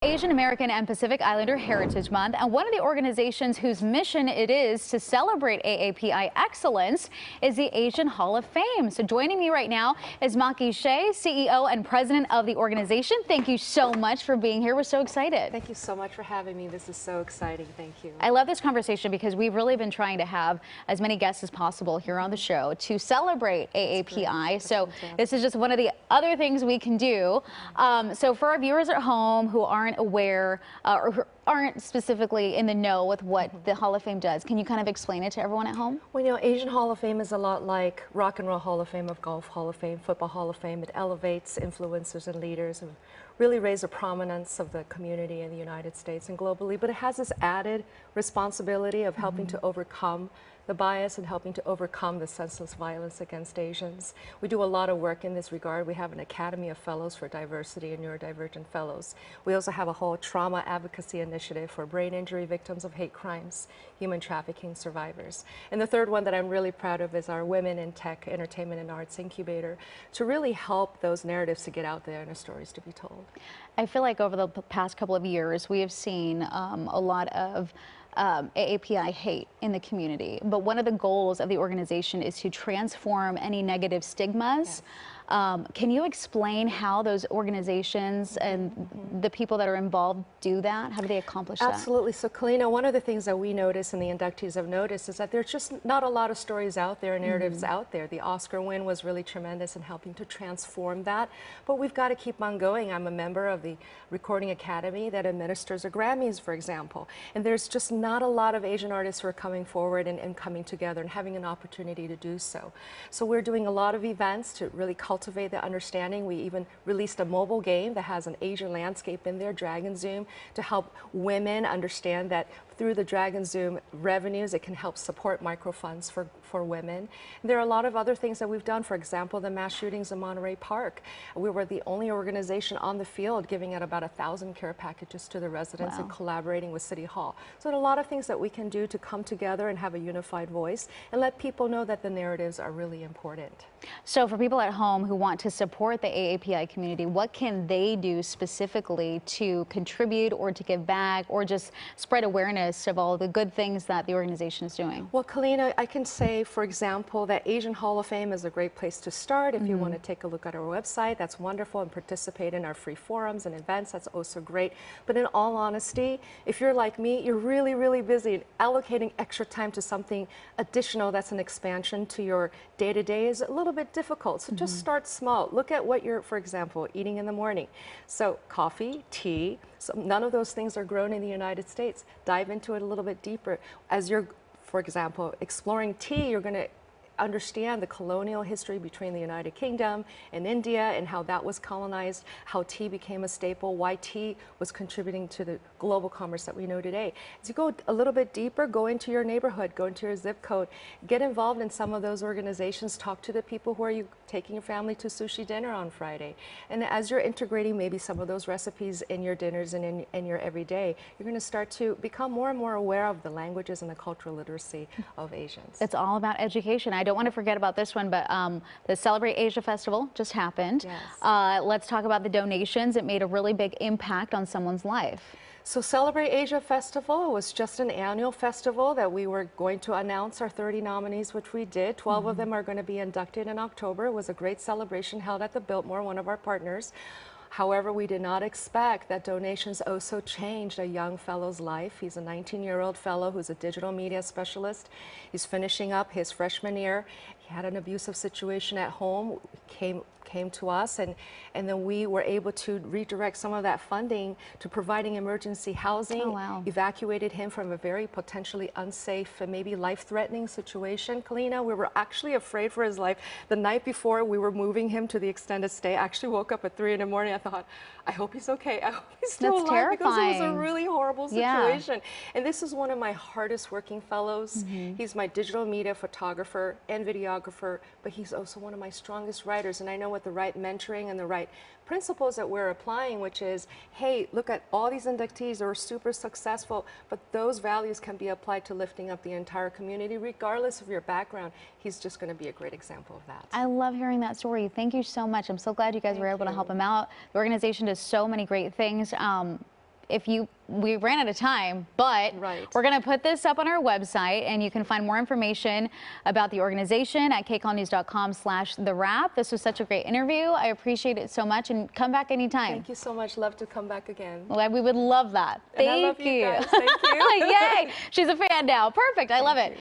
Asian American and Pacific Islander Heritage Month, and one of the organizations whose mission it is to celebrate AAPI excellence is the Asian Hall of Fame. So joining me right now is Maki Hsieh, CEO and President of the organization. Thank you so much for being here. We're so excited. Thank you so much for having me. This is so exciting. Thank you. I love this conversation because we've really been trying to have as many guests as possible here on the show to celebrate AAPI. So this is just one of the other things we can do. So for our viewers at home who aren't aware or who aren't specifically in the know with what the Hall of Fame does, can you kind of explain it to everyone at home? Well, you know, Asian Hall of Fame is a lot like Rock and Roll Hall of Fame, of Golf Hall of Fame, Football Hall of Fame. It elevates influencers and leaders who really raise the prominence of the community in the United States and globally, but it has this added responsibility of helping to overcome the bias and helping to overcome the senseless violence against Asians. We do a lot of work in this regard. We have an Academy of Fellows for Diversity and Neurodivergent Fellows. We also have a whole trauma advocacy initiative for brain injury victims of hate crimes, human trafficking survivors. And the third one that I'm really proud of is our Women in Tech, Entertainment and Arts Incubator to really help those narratives to get out there and the stories to be told. I feel like over the past couple of years, we have seen a lot of AAPI hate in the community, but one of the goals of the organization is to transform any negative stigmas. Yes. Can you explain how those organizations and the people that are involved do that? How do they accomplish that? Absolutely. So, Kalina, one of the things that we notice and the inductees have noticed is that there's just not a lot of stories out there, narratives out there. The Oscar win was really tremendous in helping to transform that, but we've got to keep on going. I'm a member of the Recording Academy that administers the Grammys, for example, and there's just not a lot of Asian artists who are coming forward and coming together and having an opportunity to do so. So we're doing a lot of events to really cultivate the understanding. We even released a mobile game that has an Asian landscape in there, Dragon Zoom, to help women understand that through the Dragon Zoom revenues, it can help support microfunds for women. And there are a lot of other things that we've done. For example, the mass shootings in Monterey Park. We were the only organization on the field giving out about 1,000 care packages to the residents and collaborating with City Hall. So there are a lot of things that we can do to come together and have a unified voice and let people know that the narratives are really important. So for people at home who want to support the AAPI community, what can they do specifically to contribute or to give back or just spread awareness of all the good things that the organization is doing? Well, Kalina, I can say, for example, that Asian Hall of Fame is a great place to start. If you want to take a look at our website, that's wonderful, and participate in our free forums and events, that's also great. But in all honesty, if you're like me, you're really, really busy, and allocating extra time to something additional that's an expansion to your day-to-day is a little bit difficult. So just start small. Look at what you're, for example, eating in the morning. So coffee, tea, so none of those things are grown in the United States. Dive into it a little bit deeper. As you're, for example, exploring tea, you're going to understand the colonial history between the United Kingdom and India and how that was colonized, how tea became a staple, why tea was contributing to the global commerce that we know today. As you go a little bit deeper, go into your neighborhood, go into your zip code, get involved in some of those organizations, talk to the people who are you taking your family to sushi dinner on Friday. And as you're integrating maybe some of those recipes in your dinners and in your everyday, you're going to start to become more and more aware of the languages and the cultural literacy of Asians. It's all about education. I don't want to forget about this one, but the Celebrate Asia Festival just happened. Yes. Let's talk about the donations. It made a really big impact on someone's life. So Celebrate Asia Festival was just an annual festival that we were going to announce our 30 nominees, which we did. 12 of them are going to be inducted in October. It was a great celebration held at the Biltmore, one of our partners. However, we did not expect that donations also changed a young fellow's life. He's a 19-year-old fellow who's a digital media specialist. He's finishing up his freshman year. He had an abusive situation at home, came to us, and then we were able to redirect some of that funding to providing emergency housing. Oh, wow. Evacuated him from a very potentially unsafe and maybe life-threatening situation. Kalina, we were actually afraid for his life. The night before we were moving him to the extended stay, I actually woke up at 3 in the morning. I thought, I hope he's okay. I hope he's still alive. Terrifying. Because it was a really horrible situation. Yeah. And this is one of my hardest working fellows. He's my digital media photographer and videographer, but he's also one of my strongest writers. And I know with the right mentoring and the right principles that we're applying, which is, hey, look at all these inductees who are super successful, but those values can be applied to lifting up the entire community, regardless of your background. He's just going to be a great example of that. I love hearing that story. Thank you so much. I'm so glad you guys were able to help him out. The organization does so many great things. we ran out of time, but we're going to put this up on our website, and you can find more information about the organization at kcolnews.com/thewrap. This was such a great interview. I appreciate it so much, and come back anytime. Thank you so much. Love to come back again. Well, we would love that. And I love you guys. Thank you. Yay! She's a fan now. Perfect. I love it.